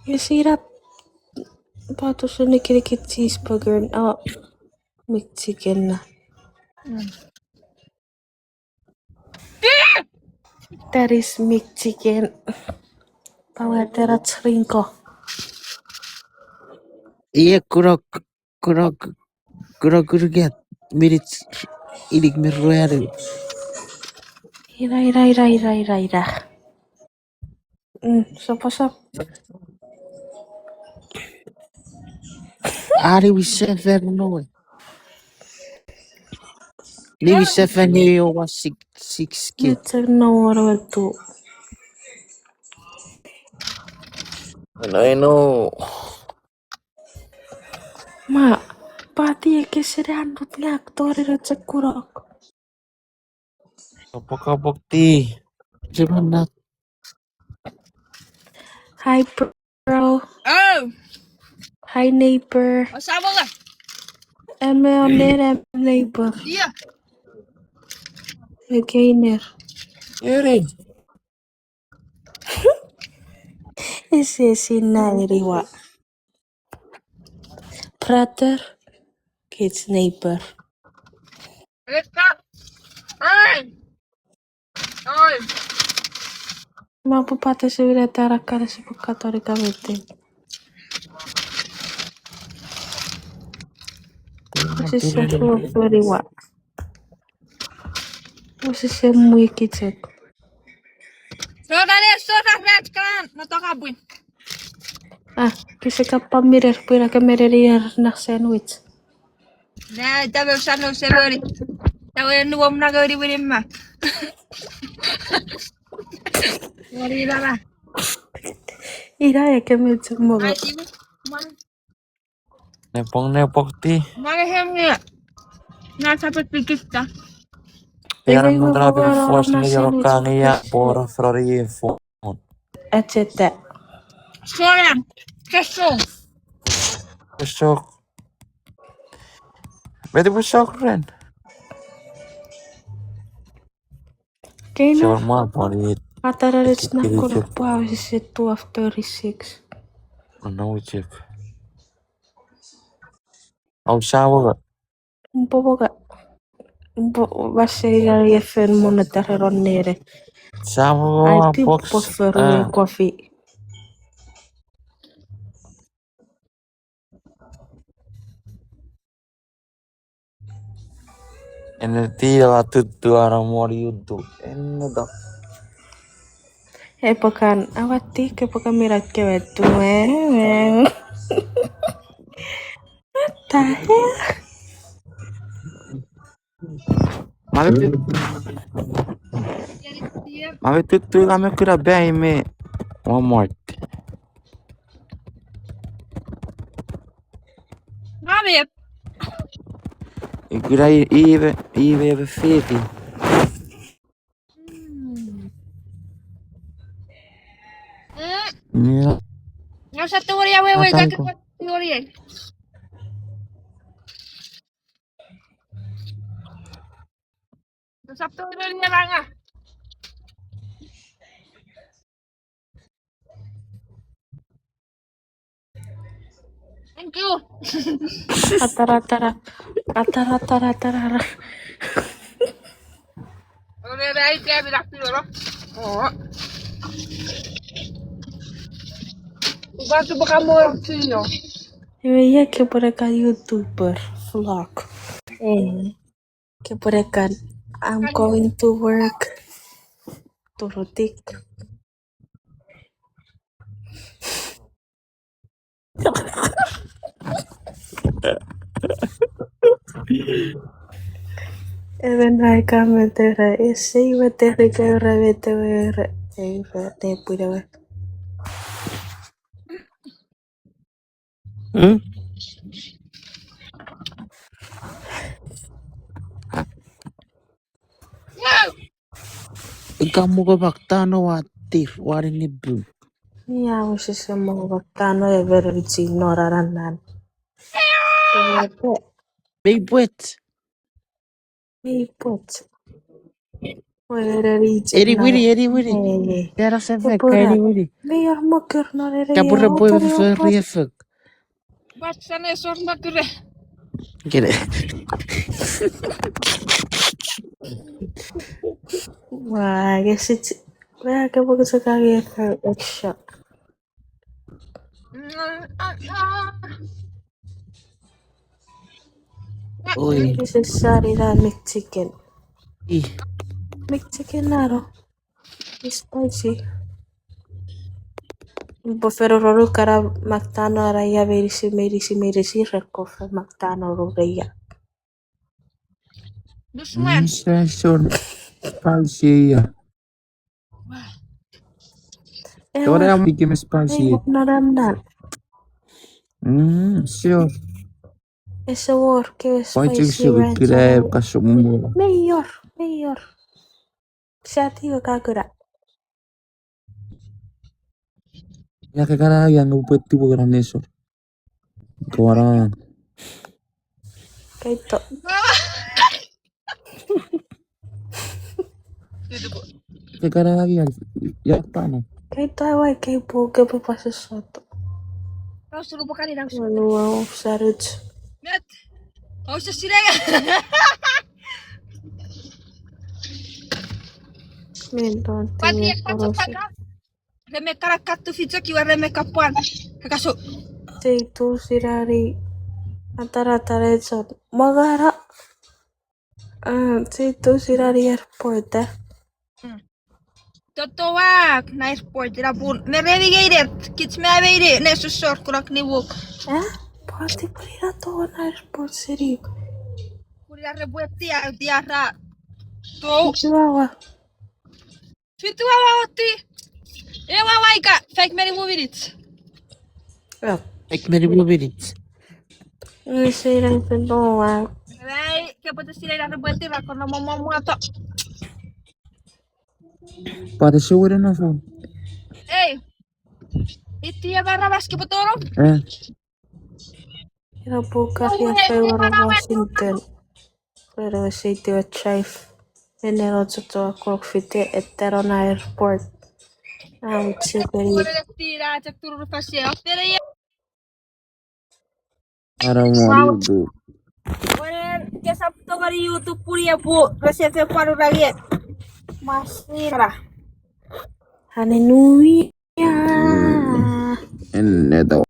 You see that patutong nakikit cheeseburger McChicken na. That is McChicken. Pawaterat rinko. Iya kurang get mirit ilik mirroyare. Ira. Sop. Ari bisa verno. Ni bisa venio was six kid. Let's know tu. I know. Ma, pati ke serandut nga aktor sa kurok. Apakah bukti? Gimana? Hi bro. Oh, Hi neighbor. sama lah. Neighbor. Iya. Gainer. Eri. Isi sinairiwa. Brother. Kids neighbor. Letak. Oi. Mapupata sa wiratara kara sa pagkatori kamete. Kasi sa furiwa. Kasi sa muy kitset. Sudah kan. Nato kabuin. Kasi ka pamirer pira ka mererir na sandwich. Nah, tabe usano seberi. Tabe nuwam na gari birim ma. Ngari dara. Ira ya ka medyo mo. Ay, tibo. Nepong ti. Mare hemnya. Na sapet pikista. Tiedän mun läpi vuosina jorokkaan ja pora frari fon. Etsette. Soran. Kesso. Besok. Vet du besok ren? Kaya Se on maapallit. Atararit na kurapua si 12:36. No chip. Au sawa. Mpoboga. Basera yefen monetaron nere. Sawa I think box. prefer coffee. En tiedä tuttu ara muori juttu. En ota. Epokan awati ke pokan mirat ke wetu. Tahe. Mä tuttu me kyllä päimme. One more. Ngabe. Kyllä Ive feti. Niin. No sa teoria wewe Ataiko. ka teoria. No sa teoria banga. Thank you. Atara. Ore dai ke bilang dulu. Oh. Quanto kamu sih? Iya ke mereka YouTuber vlog. Ke mereka I'm going to work. Turutik. Even I come there is say what they go ravete where they put away. Kamu ko baktano watir warin ni bu. Yeah, we should say more Tano ever reaching Noranan. May buet. Me put. Eri Willy. Era sempre Eri Willy. Meilleur moqueur non Capurre poi Riefuk. Vatsane sorma kyllä. Gede. Wah, guys, mereka bagus sekali ya action. Oi. This is sorry lah Mexican. Ih. Mexican naro. Spicy. Prefiero roro cara mactano araya merisi rekofe mactano roraya. Dusman. Sensor. Spicy. Ora yang bikin spicy. Naramdan. Sure. Ese work que es Poi ci spicy sono ranch. che kasumbo. Mayor. Siati ga kagura. Ya que cara yang ngebuat tipe gran eso. Kewara. Kaito. Que cara lagi ya tanah. Kaito away kay po que pasa sesuatu. Kau suruh bukan ini langsung. Wow, sarut. Net. Kau usah sirega. Menton. Pati ek patso paga. Reme karakatu fitso kiwa reme kapuan. Kakaso. Itu sirari antara eso. Magara. Itu sirari airport. Totoak na sport rabun. Nerevigeire. Kits me aveire. Nesu short kurak ni wok. Pati prira to na airport siri. Kuria rebueti a diara. To. Chihuahua. Fitu awati. Ewa waika. Fake meri movirit. Ik ben die mobilit. Sirang pendoa. Rai, que pode sirei na rebueti ra kono momo ato. Pada sure na phone. Ei. Iti barra baski potoro. Era buka ya fewara Washington. Pero sitio chef. Enero tutto crocfite etero na airport. Siperi. Ora tira cek turun fase. Aftere ya. Ara mo do. Ora que sabto gari YouTube puri ya bu. Resete paru lagi. Masira. Haleluya. En neto.